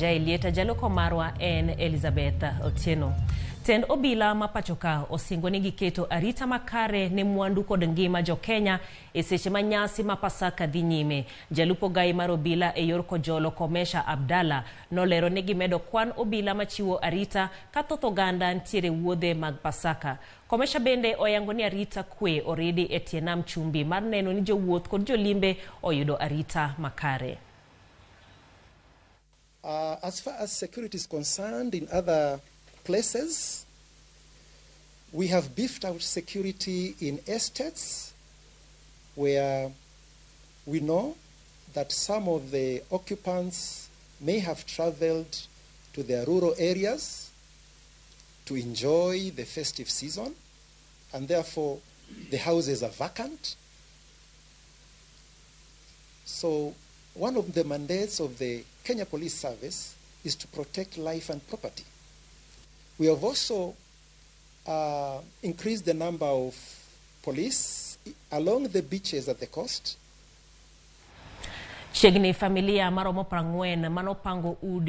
Lieta jaloko marwa en Elizabeth Otieno. Tend obila mapachoka osingo ni giketo arita makare ne mwandu kod ngima jo Kenya e seche manyasi ma Pasaka dhi nyime. Jalupo gai mar obila e yor kojolo Komesha Abdalla nolero ne gimedo kwan obila machiwo arita ka thoth oganda ntiere wuodhe mag Pasaka. Komesha bende oyango ni arita kwe oridi e tie nam chumbi mar neno ni jowuoth kod jolimbe oyudo arita makare. As far as security is concerned in other places, we have beefed out security in estates where we know that some of the occupants may have traveled to their rural areas to enjoy the festive season, and therefore the houses are vacant. So one of the mandates of the Kenya Police Service is to protect life and property. We have also increased the number of police along the beaches at the coast. Shegni familia maromo prangwen manopango